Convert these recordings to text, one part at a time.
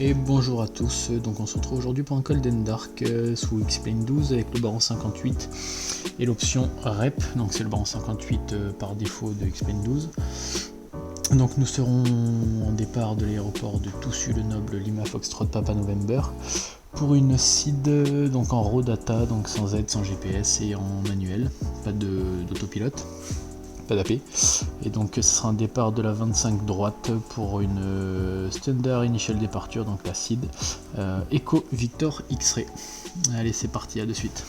Et bonjour à tous, donc on se retrouve aujourd'hui pour un Cold and Dark sous X-Plane 12 avec le baron 58 et l'option REP, donc c'est le baron 58 par défaut de X-Plane 12. Donc nous serons en départ de l'aéroport de Toussus-le-Noble Lima Foxtrot Papa November pour une SID donc en raw data, donc sans aide, sans GPS et en manuel, pas d'autopilote. Pas d'AP. Et donc ce sera un départ de la 25 droite pour une Standard Initial Departure, donc la SID Echo Victor X-Ray. Allez, c'est parti, à de suite.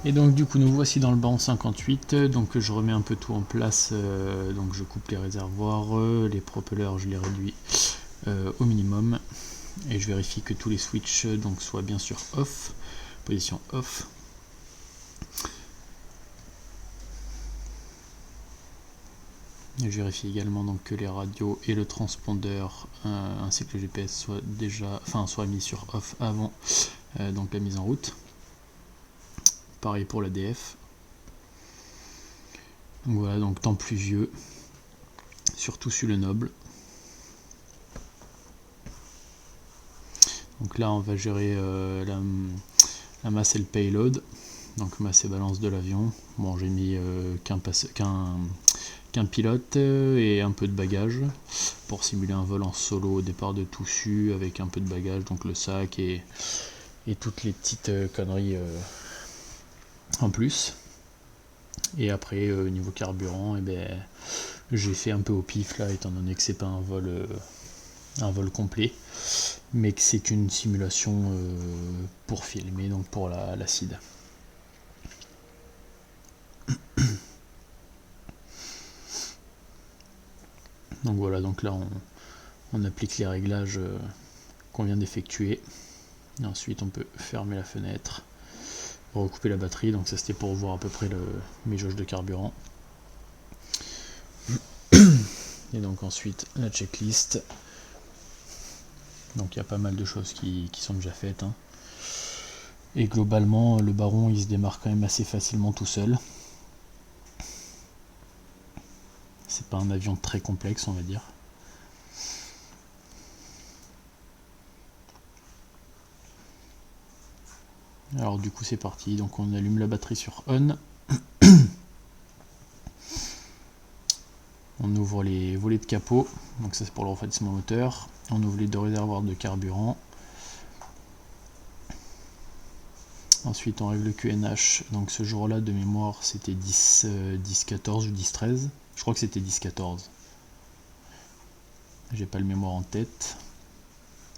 Et donc du coup nous voici dans le baron 58, donc je remets un peu tout en place, donc je coupe les réservoirs, les propellers je les réduis au minimum et je vérifie que tous les switches donc soient bien sûr off, position off. Et je vérifie également donc que les radios et le transpondeur ainsi que le GPS soient mis sur off avant donc la mise en route. Pareil pour la DF. Donc voilà, donc temps pluvieux, surtout sur le Noble. Donc là on va gérer la masse et le payload. Donc masse et balance de l'avion. Bon, j'ai mis qu'un pilote et un peu de bagage pour simuler un vol en solo au départ de Toussus avec un peu de bagage, donc le sac et toutes les petites conneries en plus. Et après niveau carburant, j'ai fait un peu au pif là, étant donné que c'est pas un vol complet, mais que c'est une simulation pour filmer, donc pour la SID. Donc voilà, donc là on applique les réglages qu'on vient d'effectuer. Et ensuite on peut fermer la fenêtre, recouper la batterie, donc ça c'était pour voir à peu près mes jauges de carburant. Et donc ensuite la checklist. Donc il y a pas mal de choses qui sont déjà faites. Et globalement le baron il se démarre quand même assez facilement tout seul. C'est pas un avion très complexe, on va dire. Alors du coup c'est parti, donc on allume la batterie sur on. On ouvre les volets de capot, donc ça c'est pour le refroidissement moteur. On ouvre les deux réservoirs de carburant. Ensuite on règle le QNH, donc ce jour-là de mémoire c'était 10-14 ou 10-13. Je crois que c'était 10-14. J'ai pas le mémoire en tête.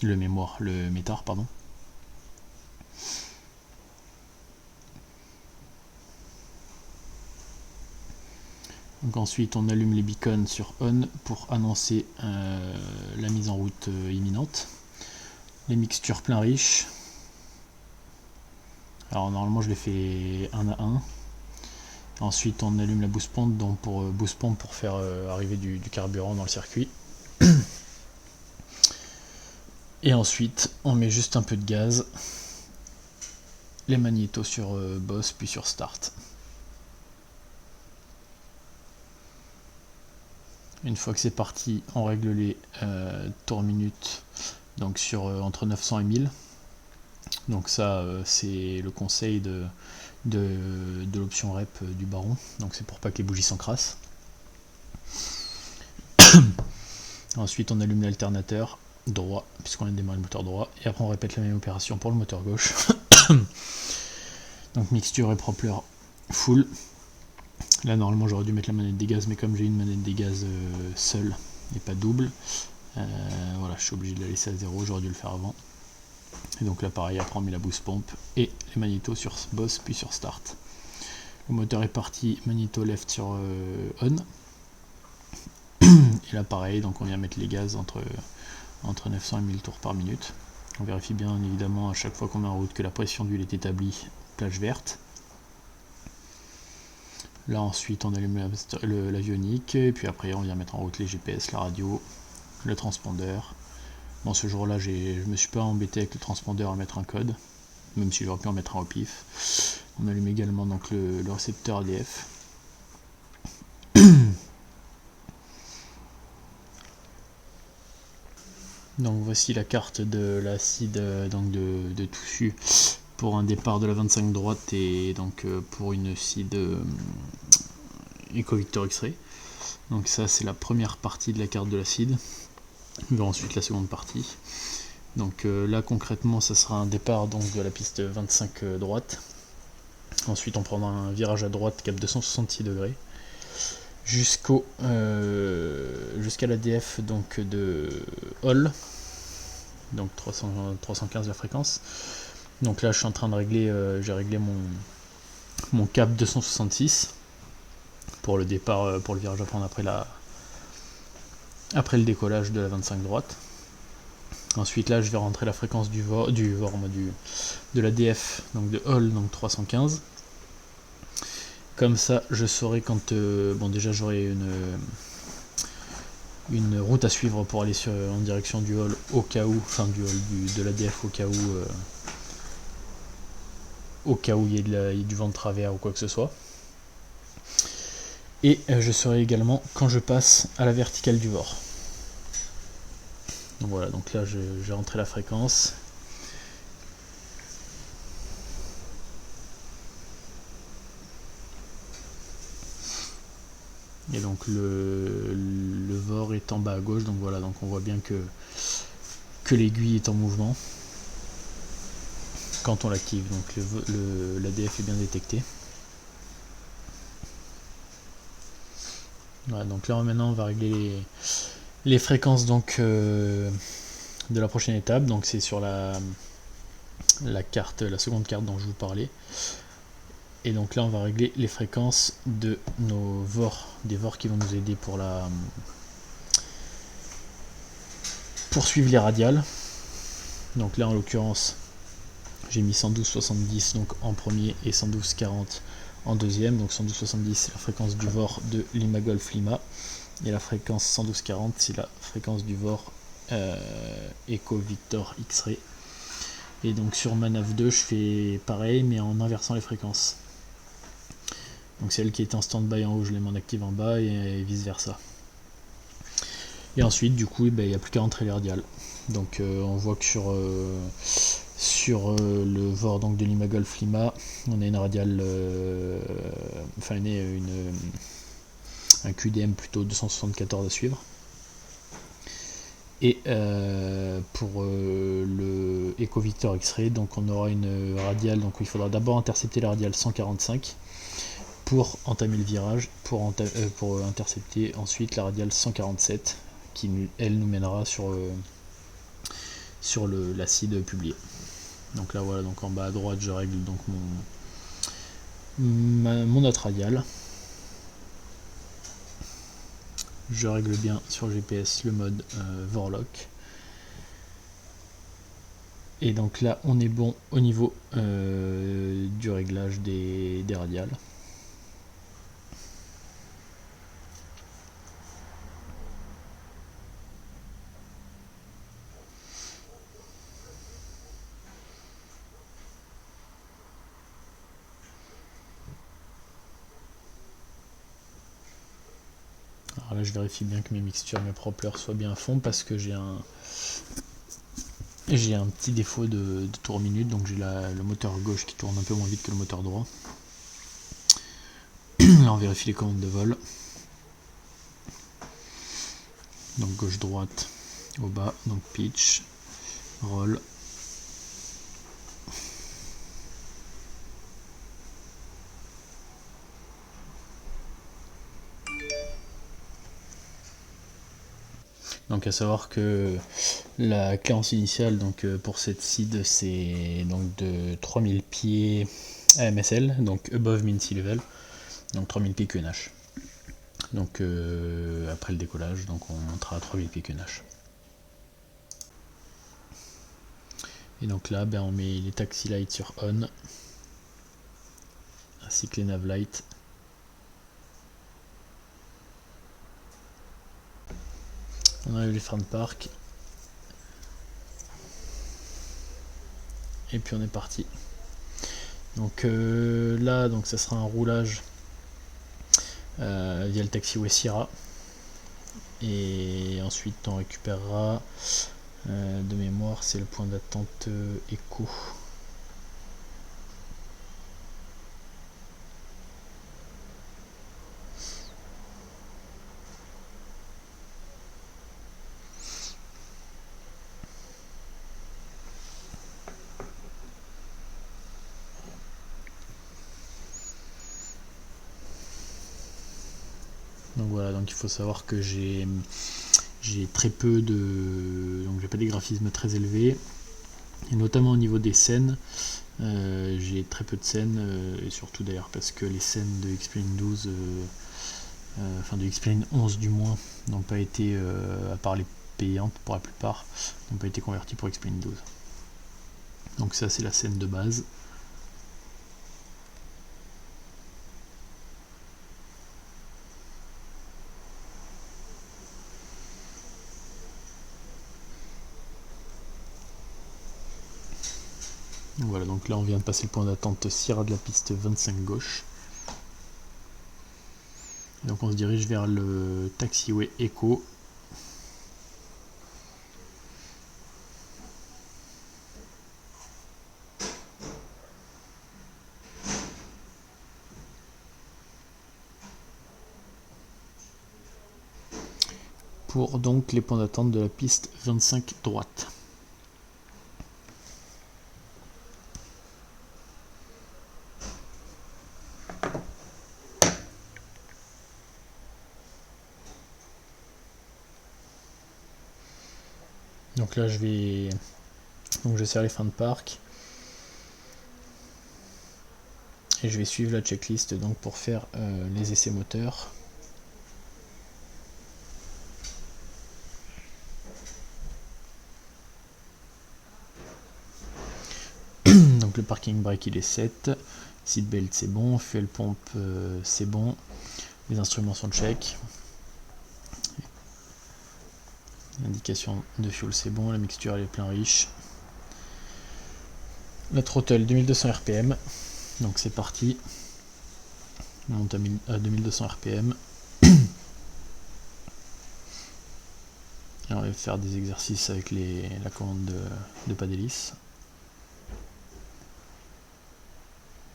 Le métard, pardon. Donc ensuite on allume les beacons sur on pour annoncer la mise en route imminente. Les mixtures plein riche. Alors normalement je les fais un à un. Ensuite on allume la boost pump, donc pour faire arriver du carburant dans le circuit. Et ensuite on met juste un peu de gaz. Les magnétos sur boss puis sur start. Une fois que c'est parti, on règle les tours minutes donc sur entre 900 et 1000. Donc ça c'est le conseil de l'option rep du baron, donc c'est pour pas que les bougies s'encrassent. Ensuite on allume l'alternateur droit puisqu'on a démarré le moteur droit, et après on répète la même opération pour le moteur gauche. Donc mixture et propeller full. Là normalement j'aurais dû mettre la manette des gaz, mais comme j'ai une manette des gaz seule et pas double, voilà, je suis obligé de la laisser à 0, j'aurais dû le faire avant. Et donc là pareil, après on met la boost pompe et les magnétos sur boss puis sur start. Le moteur est parti, magnéto left sur on. Et là pareil, donc on vient mettre les gaz entre 900 et 1000 tours par minute. On vérifie bien évidemment à chaque fois qu'on met en route que la pression d'huile est établie, plage verte. Là ensuite on allume l'avionique, et puis après on vient mettre en route les GPS, la radio, le transpondeur. Bon, ce jour-là je me suis pas embêté avec le transpondeur à mettre un code, même si j'aurais pu en mettre un au pif. On allume également donc le récepteur ADF. Donc voici la carte de l'acide donc de Toussus pour un départ de la 25 droite et donc pour une seed Eco-Victor X-Ray. Donc ça c'est la première partie de la carte de l'acide. On verra ensuite la seconde partie. Donc là concrètement ça sera un départ donc de la piste 25 droite. Ensuite on prendra un virage à droite cap 266 degrés jusqu'à l'ADF donc de Hall, donc 315 la fréquence. Donc là je suis en train de régler, j'ai réglé mon cap 266 pour le départ, pour le virage à prendre après le décollage de la 25 droite. Ensuite là je vais rentrer la fréquence de l'ADF, donc de Hall, donc 315. Comme ça je saurai quand, bon déjà j'aurai une route à suivre pour aller en direction du Hall au cas où, enfin du Hall de l'ADF au cas où il y ait du vent de travers ou quoi que ce soit. Et je saurai également quand je passe à la verticale du VOR. Donc voilà, donc là j'ai rentré la fréquence. Et donc le VOR est en bas à gauche, donc voilà, donc on voit bien que l'aiguille est en mouvement quand on l'active, donc l'ADF est bien détecté. Voilà, donc là maintenant on va régler les fréquences donc de la prochaine étape, donc c'est sur la seconde carte dont je vous parlais. Et donc là on va régler les fréquences de nos VOR, des VOR qui vont nous aider pour suivre les radiales. Donc là en l'occurrence j'ai mis 112,70 donc en premier et 112,40 en deuxième. Donc 112,70 c'est la fréquence du VOR de Lima Golf Lima et la fréquence 112,40 c'est la fréquence du VOR Eco-Victor X-Ray. Et donc sur ma nav 2 je fais pareil mais en inversant les fréquences. Donc celle qui est en stand-by en haut je les mets en active en bas et vice versa. Et ensuite du coup il n'y a plus qu'à rentrer les radiales. Donc on voit que sur le VOR donc de Lima Golf Lima on a une radiale, enfin un QDM plutôt 274 à suivre. Et pour le Eco-Victor X-Ray donc on aura une radiale, donc il faudra d'abord intercepter la radiale 145 pour entamer le virage, pour intercepter ensuite la radiale 147 qui elle nous mènera sur l'acide publié. Donc là voilà, donc en bas à droite je règle donc mon autre radiale. Je règle bien sur GPS le mode Vorlock. Et donc là on est bon au niveau du réglage des radiales. Alors là je vérifie bien que mes mixtures, mes propellers soient bien à fond parce que j'ai un petit défaut de tour minute, donc j'ai le moteur gauche qui tourne un peu moins vite que le moteur droit. Là on vérifie les commandes de vol. Donc gauche droite au bas, donc pitch, roll. Donc à savoir que la clémence initiale donc pour cette seed c'est donc de 3000 pieds AMSL, donc above mean sea level, donc 3000 pieds QNH. Donc après le décollage, donc on montera à 3000 pieds QNH. Et donc là on met les taxi lights sur on, ainsi que les nav lights. On enlève les freins de parc. Et puis on est parti. Donc là, donc ça sera un roulage via le taxiway Sierra. Et ensuite on récupérera De mémoire, c'est le point d'attente écho. Donc voilà, donc il faut savoir que j'ai très peu de... donc j'ai pas des graphismes très élevés, et notamment au niveau des scènes, j'ai très peu de scènes, et surtout d'ailleurs parce que les scènes de X-Plane 12, enfin de X-Plane 11 du moins, n'ont pas été, à part les payantes pour la plupart, n'ont pas été converties pour X-Plane 12. Donc ça c'est la scène de base. Voilà, donc là on vient de passer le point d'attente Sierra de la piste 25 gauche. Donc on se dirige vers le taxiway Echo. Pour donc les points d'attente de la piste 25 droite. Donc là je vais... donc je sers les fins de parc. Et je vais suivre la checklist donc pour faire les essais moteurs. Donc le parking brake il est 7, seatbelt c'est bon, fuel pompe c'est bon, les instruments sont check, l'indication de fuel c'est bon, la mixture elle est plein riche, la throttle 2200 rpm, donc c'est parti, on monte à 2200 rpm. Et on va faire des exercices avec la commande de pas d'hélice.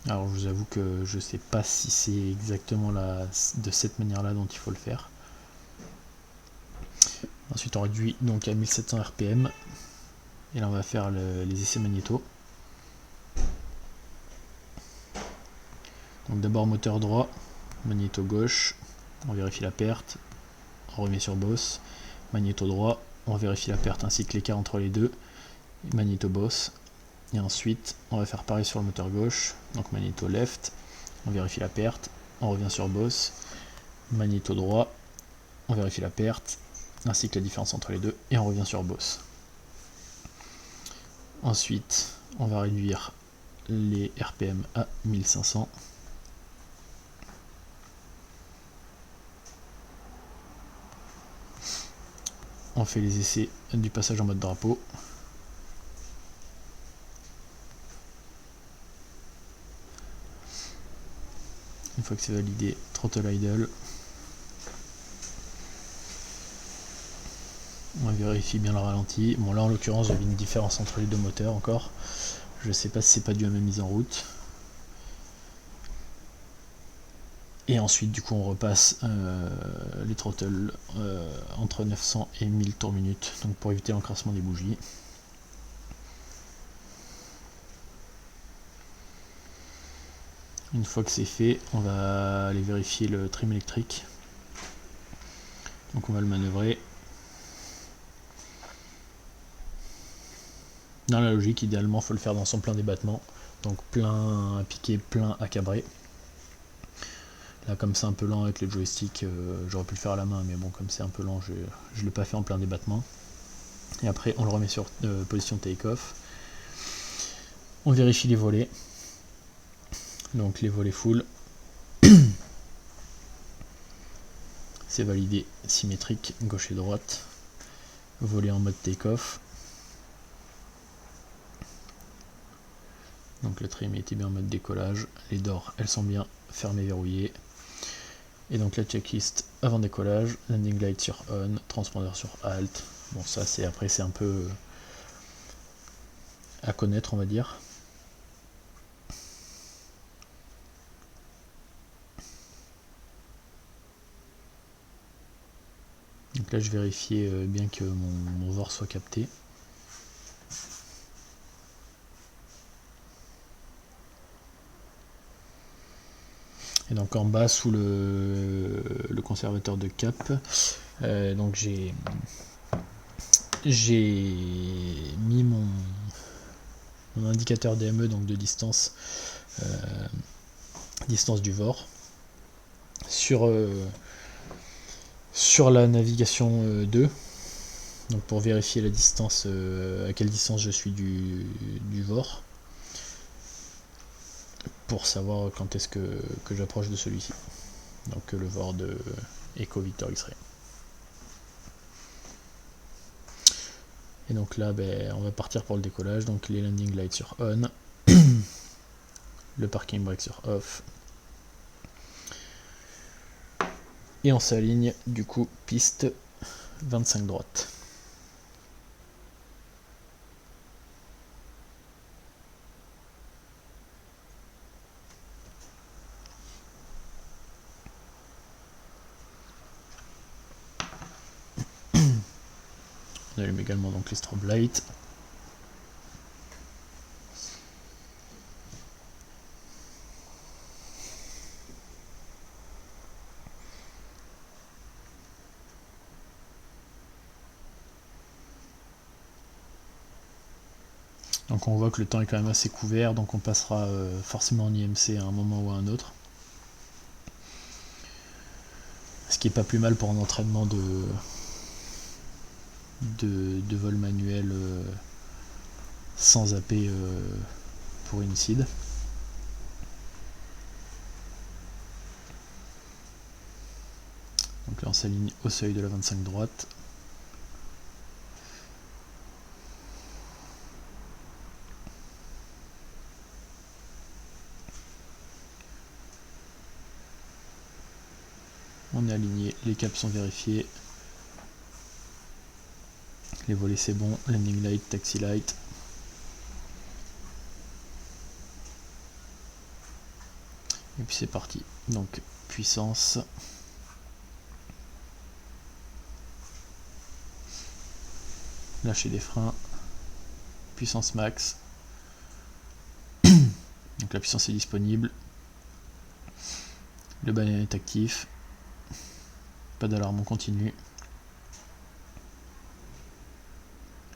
Alors je vous avoue que je sais pas si c'est exactement de cette manière là dont il faut le faire. Ensuite on réduit donc à 1700 rpm. Et là on va faire les essais magnéto. Donc d'abord moteur droit, magnéto gauche, on vérifie la perte, on remet sur boss, magnéto droit, on vérifie la perte ainsi que l'écart entre les deux, magnéto boss. Et ensuite on va faire pareil sur le moteur gauche, donc magnéto left, on vérifie la perte, on revient sur boss, magnéto droit, on vérifie la perte, ainsi que la différence entre les deux, et on revient sur boss. Ensuite on va réduire les RPM à 1500. On fait les essais du passage en mode drapeau. Une fois que c'est validé, throttle idle. On vérifie bien le ralenti. Bon là en l'occurrence j'avais une différence entre les deux moteurs encore. Je sais pas si c'est pas dû à ma mise en route. Et ensuite du coup on repasse les throttles entre 900 et 1000 tours minute, donc pour éviter l'encrassement des bougies. Une fois que c'est fait, on va aller vérifier le trim électrique. Donc on va le manœuvrer. Dans la logique, idéalement, il faut le faire dans son plein débattement. Donc plein à piquer, plein à cabrer. Là, comme c'est un peu lent avec le joystick, j'aurais pu le faire à la main, mais bon, comme c'est un peu lent, je ne l'ai pas fait en plein débattement. Et après, on le remet sur position take-off. On vérifie les volets. Donc les volets full. C'est validé, symétrique, gauche et droite. Volet en mode take-off. Donc le trim était bien en mode décollage. Les doors, elles sont bien fermées, verrouillées. Et donc la checklist avant décollage, landing light sur on, transpondeur sur alt, Bon, ça après c'est un peu à connaître, on va dire. Donc là je vérifie bien que mon VOR soit capté. Et donc en bas sous le conservateur de cap, donc j'ai mis mon indicateur DME, donc de distance du VOR, sur la navigation 2, donc pour vérifier la distance, à quelle distance je suis du VOR, pour savoir quand est-ce que j'approche de celui-ci, donc le VOR de Echo Victor X-Ray. Et donc là on va partir pour le décollage, donc les landing lights sur on, le parking brake sur off, et on s'aligne du coup piste 25 droite. On allume également donc les strobe lights. Donc on voit que le temps est quand même assez couvert, donc on passera forcément en IMC à un moment ou à un autre. Ce qui est pas plus mal pour un entraînement de vol manuel sans zapper pour une seed. Donc là on s'aligne au seuil de la 25 droite. On est aligné, les caps sont vérifiés. Les volets c'est bon, landing light, taxi light. Et puis c'est parti. Donc puissance. Lâcher des freins. Puissance max. Donc la puissance est disponible. Le banane est actif. Pas d'alarme, on continue.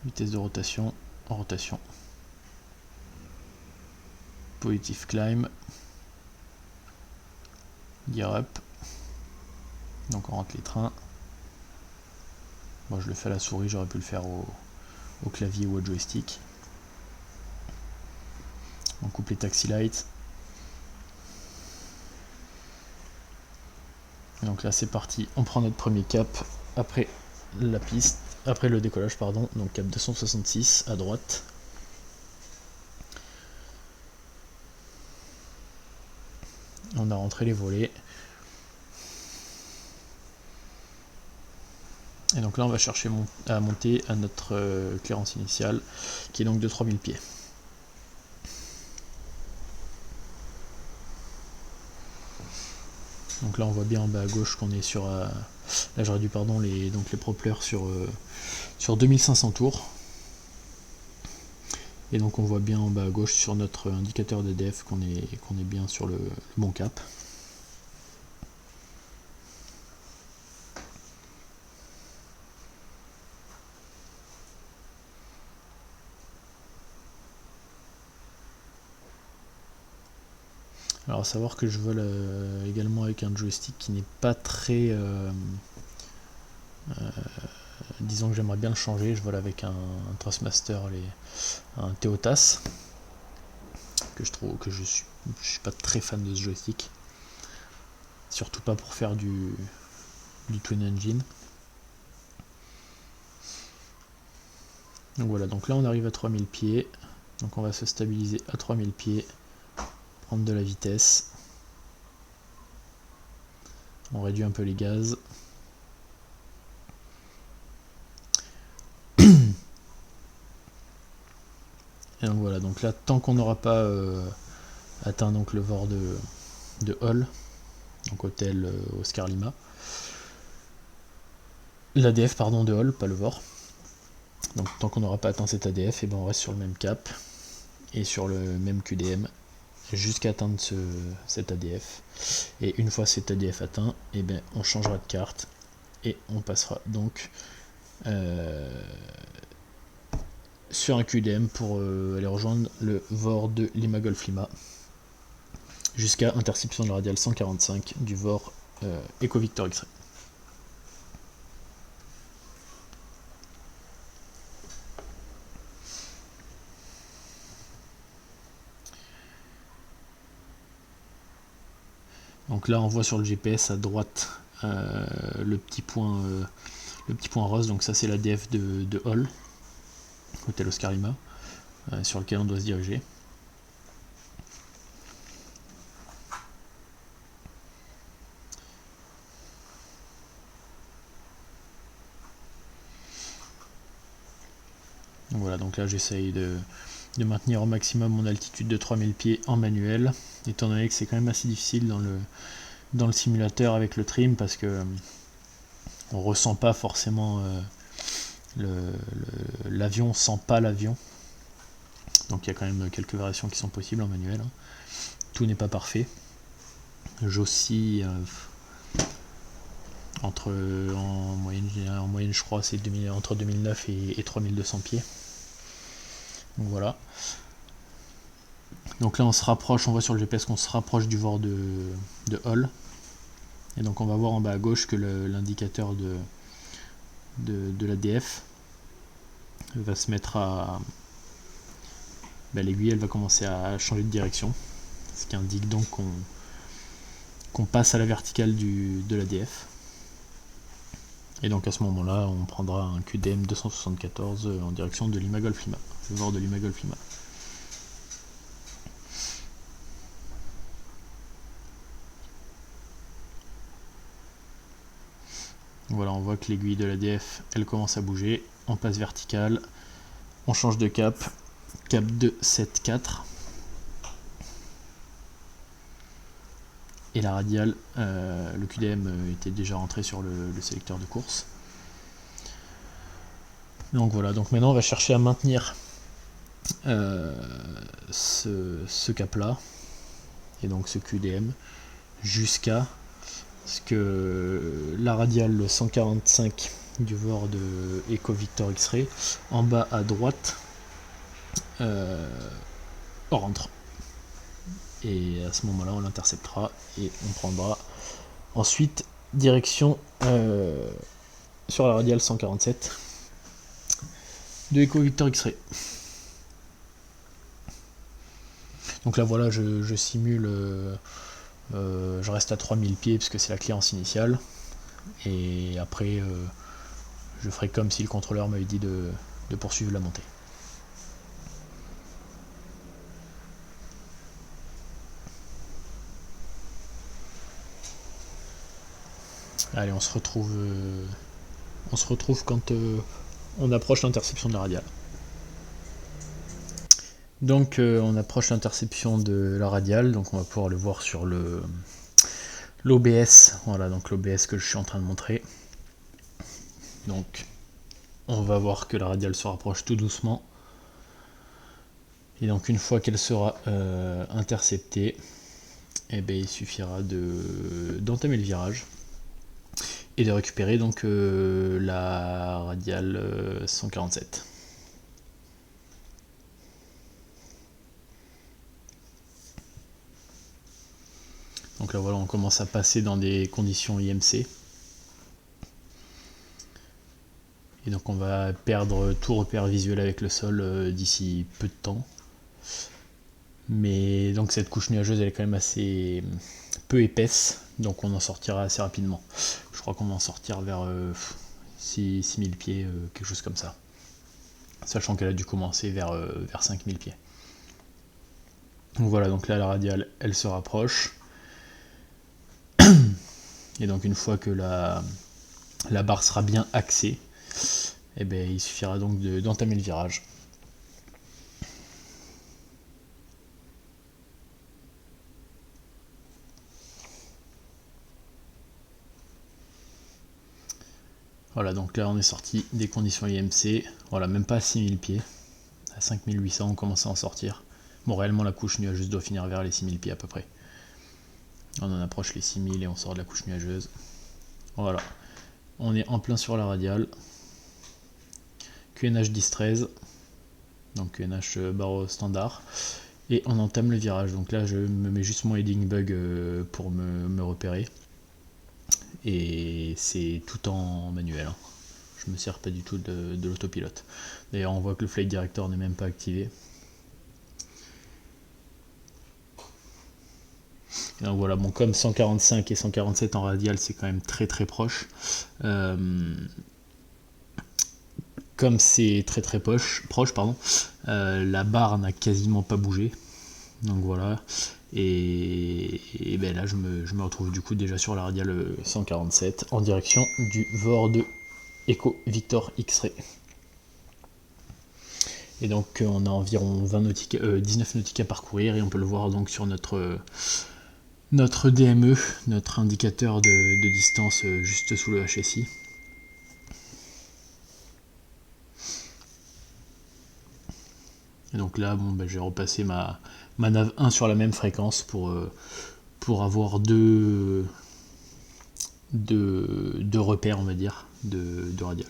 Vitesse de rotation, en rotation. Positive climb. Gear up. Donc on rentre les trains. Moi je le fais à la souris, j'aurais pu le faire au clavier ou au joystick. On coupe les taxi lights. Et donc là c'est parti, on prend notre premier cap après la piste, après le décollage pardon, donc cap 266 à droite. On a rentré les volets. Et donc là on va chercher à monter à notre clearance initiale qui est donc de 3000 pieds. Donc là on voit bien en bas à gauche qu'on est sur là j'aurais dû pardon les propellers sur 2500 tours. Et donc on voit bien en bas à gauche sur notre indicateur de def qu'on est bien sur le bon cap. Alors à savoir que je vole également avec un joystick qui n'est pas très... disons que j'aimerais bien le changer, je vole avec un Thrustmaster, un Theotas, que je trouve que je suis pas très fan de ce joystick. Surtout pas pour faire du twin engine. Donc voilà, donc là on arrive à 3000 pieds, donc on va se stabiliser à 3000 pieds, prendre de la vitesse, on réduit un peu les gaz, Et donc voilà, donc là, tant qu'on n'aura pas atteint donc le VOR de Hall, donc hôtel Oscar Lima, l'ADF pardon de Hall, pas le VOR, donc tant qu'on n'aura pas atteint cet ADF, et ben on reste sur le même cap et sur le même QDM jusqu'à atteindre cet ADF. Et une fois cet ADF atteint, et ben on changera de carte et on passera donc sur un QDM pour aller rejoindre le VOR de Lima Golf Lima jusqu'à interception de la radiale 145 du VOR Eco Victor X-Ray. Donc là on voit sur le GPS à droite le petit point rose, donc ça c'est l'ADF de Hall, hôtel Oscar Lima, sur lequel on doit se diriger. Voilà, donc là j'essaye de maintenir au maximum mon altitude de 3000 pieds en manuel, étant donné que c'est quand même assez difficile dans le simulateur avec le trim, parce que on ressent pas forcément l'avion, sent pas l'avion, donc il y a quand même quelques variations qui sont possibles en manuel, hein. Tout n'est pas parfait, j'oscille en moyenne je crois c'est entre 2009 et 3200 pieds. Donc voilà. Donc là on se rapproche, on voit sur le GPS qu'on se rapproche du VOR de Hall. Et donc on va voir en bas à gauche que l'indicateur de l'ADF va se mettre à... l'aiguille elle va commencer à changer de direction. Ce qui indique donc qu'on passe à la verticale de l'ADF. Et donc à ce moment-là, on prendra un QDM 274 en direction de Lima Golf Lima, le VOR de Lima Golf Lima. Voilà, on voit que l'aiguille de l'ADF, elle commence à bouger, on passe verticale, on change de cap 274. Et la radiale, le QDM était déjà rentré sur le sélecteur de course. Donc voilà, donc maintenant on va chercher à maintenir ce cap là, et donc ce QDM, jusqu'à ce que la radiale 145 du VOR de Eco Victor X-Ray, en bas à droite, rentre. Et à ce moment là on l'interceptera et on prendra ensuite direction sur la radiale 147 de Eco Victor X-Ray. Donc là voilà, je simule, je reste à 3000 pieds puisque c'est la cléarance initiale, et après je ferai comme si le contrôleur m'avait dit de poursuivre la montée. Allez, on se retrouve quand on approche l'interception de la radiale. Donc on approche l'interception de la radiale, donc on va pouvoir le voir sur l'OBS, voilà, donc l'OBS que je suis en train de montrer. Donc on va voir que la radiale se rapproche tout doucement, et donc une fois qu'elle sera interceptée, eh bien, il suffira d'entamer le virage et de récupérer donc la radiale 147. Donc là voilà, on commence à passer dans des conditions IMC. Et donc on va perdre tout repère visuel avec le sol d'ici peu de temps. Mais donc cette couche nuageuse elle est quand même assez peu épaisse, donc on en sortira assez rapidement. Je crois qu'on va en sortir vers 6000 pieds, quelque chose comme ça. Sachant qu'elle a dû commencer vers 5000 pieds. Donc voilà, donc là la radiale elle se rapproche. Et donc une fois que la barre sera bien axée, eh bien, il suffira donc d'entamer le virage. Voilà, donc là on est sorti des conditions IMC, voilà, même pas à 6000 pieds, à 5800 on commence à en sortir. Bon, réellement la couche nuageuse doit finir vers les 6000 pieds à peu près. On en approche les 6000 et on sort de la couche nuageuse. Voilà, on est en plein sur la radiale. QNH 10-13, donc QNH barreau standard. Et on entame le virage, donc là je me mets juste mon heading bug pour me repérer. Et c'est tout en manuel, hein. Je me sers pas du tout de l'autopilote. D'ailleurs on voit que le flight director n'est même pas activé. Et donc voilà, bon, comme 145 et 147 en radial c'est quand même très très proche. Comme c'est très très proche, la barre n'a quasiment pas bougé. Donc voilà. Et ben là je me retrouve du coup déjà sur la radiale 147 en direction du VOR de Echo Victor X-Ray. Et donc on a environ 19 nautiques à parcourir et on peut le voir donc sur notre DME, notre indicateur de distance juste sous le HSI. Et donc là bon, ben, j'ai repassé ma nav 1 sur la même fréquence pour avoir deux repères, on va dire, de radial.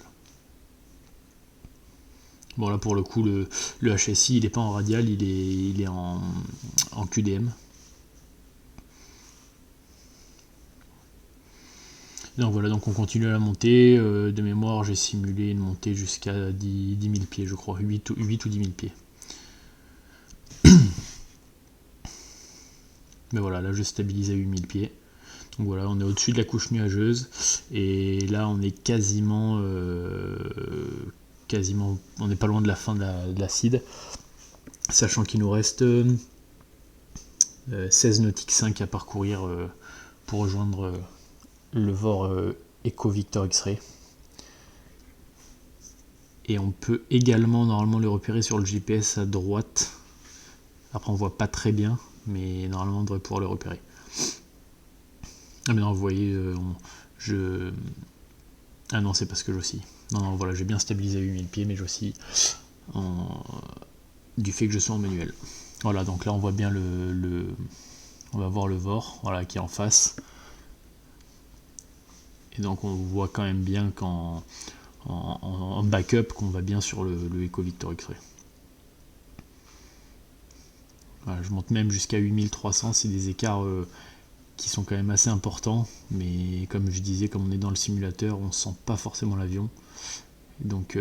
Bon là pour le coup le HSI il n'est pas en radial, il est en QDM. Donc voilà, donc on continue à la montée. De mémoire j'ai simulé une montée jusqu'à 10 000 pieds je crois, 8 ou 10 000 pieds. Mais voilà, là je stabilise à 8000 pieds. Donc voilà, on est au-dessus de la couche nuageuse. Et là on est quasiment on n'est pas loin de la fin de l'acide. Sachant qu'il nous reste 16 nautiques 5 à parcourir pour rejoindre le VOR Echo Victor X-Ray. Et on peut également normalement le repérer sur le GPS à droite. Après on voit pas très bien, mais normalement on devrait pouvoir le repérer. Ah mais non, vous voyez, ah non, c'est parce que j'oscille. Non, voilà, j'ai bien stabilisé à 8000 pieds, mais j'oscille du fait que je sois en manuel. Voilà, donc là on voit bien on va voir le VOR, voilà, qui est en face. Et donc on voit quand même bien qu'en backup qu'on va bien sur le Echo Victor X-Ray. Voilà, je monte même jusqu'à 8300, c'est des écarts qui sont quand même assez importants, mais comme je disais, comme on est dans le simulateur, on sent pas forcément l'avion. Donc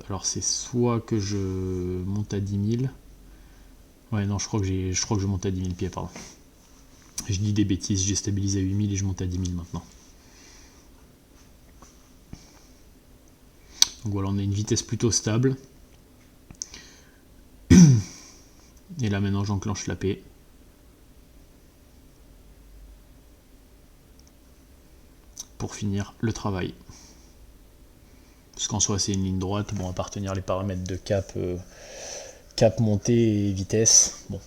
alors c'est soit que je monte à 10 000. Ouais non, je crois que je monte à 10 000 pieds, pardon. Je dis des bêtises, j'ai stabilisé à 8000 et je monte à 10 000 maintenant. Donc voilà, on a une vitesse plutôt stable. Et là maintenant j'enclenche la paix. Pour finir le travail. Parce qu'en soi c'est une ligne droite, bon à part tenir les paramètres de cap, cap montée et vitesse. Bon.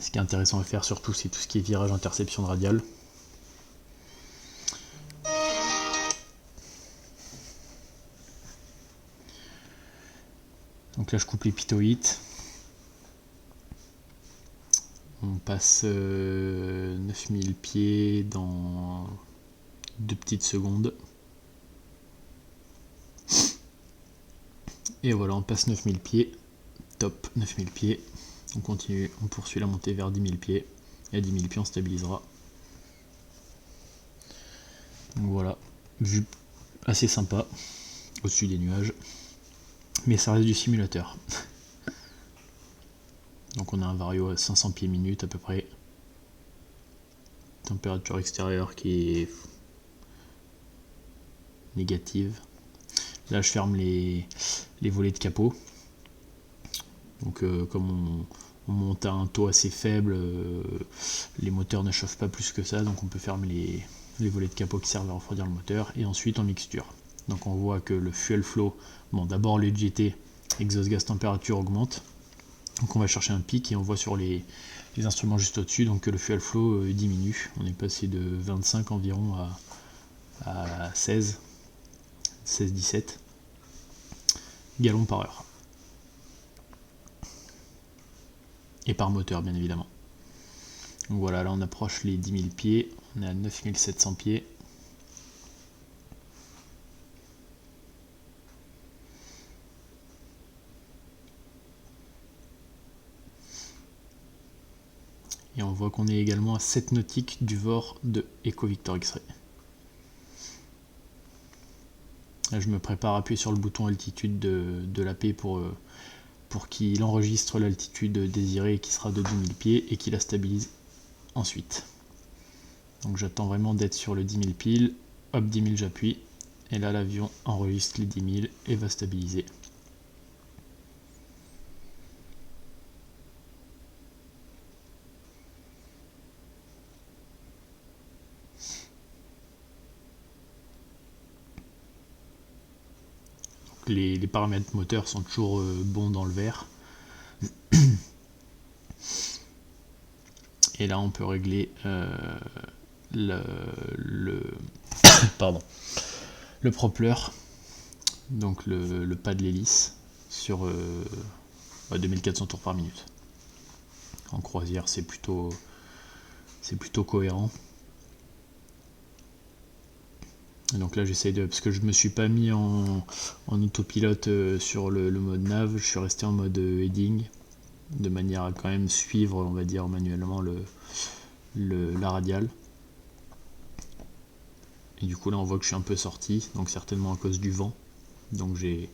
Ce qui est intéressant à faire surtout c'est tout ce qui est virage, interception de radial. Donc là je coupe les pitoïtes. On passe 9000 pieds dans 2 petites secondes. Et voilà, on passe 9000 pieds. Top, 9000 pieds. On continue, on poursuit la montée vers 10 000 pieds. Et à 10 000 pieds, on stabilisera. Donc voilà, vue assez sympa au-dessus des nuages. Mais ça reste du simulateur. Donc on a un vario à 500 pieds minute à peu près. Température extérieure qui est négative. Là je ferme les volets de capot. Donc comme on monte à un taux assez faible, les moteurs ne chauffent pas plus que ça, donc on peut fermer les volets de capot qui servent à refroidir le moteur, et ensuite on mixture. Donc on voit que le fuel flow, bon d'abord les GT, exhaust gas température augmente, donc on va chercher un pic et on voit sur les les instruments juste au-dessus, donc que le fuel flow diminue. On est passé de 25 environ à 16-17 gallons par heure. Et par moteur, bien évidemment. Donc voilà, là on approche les 10 000 pieds, on est à 9700 pieds. Et on voit qu'on est également à 7 nautiques du VOR de EcoVictor X-Ray. Là, je me prépare à appuyer sur le bouton altitude de l'AP pour qu'il enregistre l'altitude désirée qui sera de 10 000 pieds et qu'il la stabilise ensuite. Donc j'attends vraiment d'être sur le 10 000 pile, hop 10 000 j'appuie, et là l'avion enregistre les 10 000 et va stabiliser. Les paramètres moteurs sont toujours bons dans le vert. Et là on peut régler pardon, le propeller, donc le pas de l'hélice sur 2400 tours par minute. En croisière c'est plutôt cohérent. Et donc là j'essaie parce que je me suis pas mis en autopilote sur le mode nav, je suis resté en mode heading, de manière à quand même suivre, on va dire manuellement, la radiale. Et du coup là on voit que je suis un peu sorti, donc certainement à cause du vent. Donc j'ai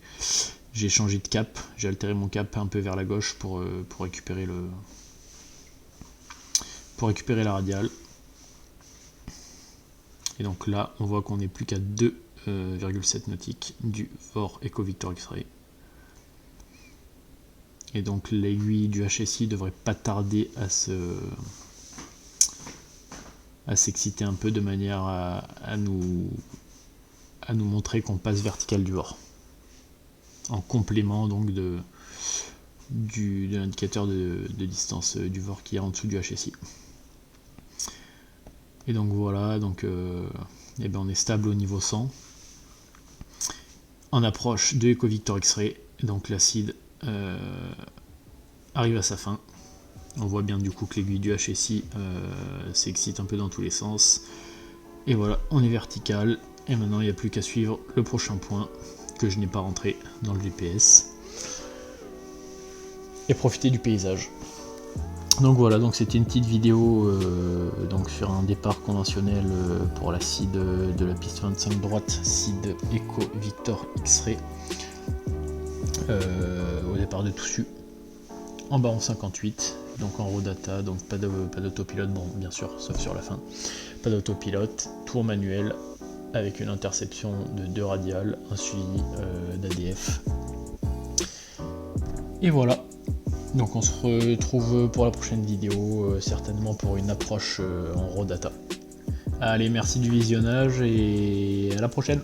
changé de cap, j'ai altéré mon cap un peu vers la gauche pour récupérer la radiale. Et donc là on voit qu'on n'est plus qu'à 2,7 nautiques du VOR EcoVictor X-Ray. Et donc l'aiguille du HSI devrait pas tarder à s'exciter un peu, de manière à nous montrer qu'on passe vertical du VOR, en complément donc de l'indicateur de distance du VOR qui est en dessous du HSI. Et donc voilà, donc on est stable au niveau 100 en approche de EcoVictor X-Ray. Donc l'acide arrive à sa fin. On voit bien du coup que l'aiguille du HSI s'excite un peu dans tous les sens. Et voilà, on est vertical. Et maintenant il n'y a plus qu'à suivre le prochain point que je n'ai pas rentré dans le GPS. Et profiter du paysage. Donc voilà, donc c'était une petite vidéo donc sur un départ conventionnel pour la CID de la piste 25 droite, CID EcoVictor X-Ray, au départ de Toussus, en Baron 58, donc en raw data, donc pas d'autopilote, bon bien sûr, sauf sur la fin, pas d'autopilote, tour manuel, avec une interception de 2 radiales, un suivi d'ADF. Et voilà. Donc on se retrouve pour la prochaine vidéo, certainement pour une approche en raw data. Allez, merci du visionnage et à la prochaine.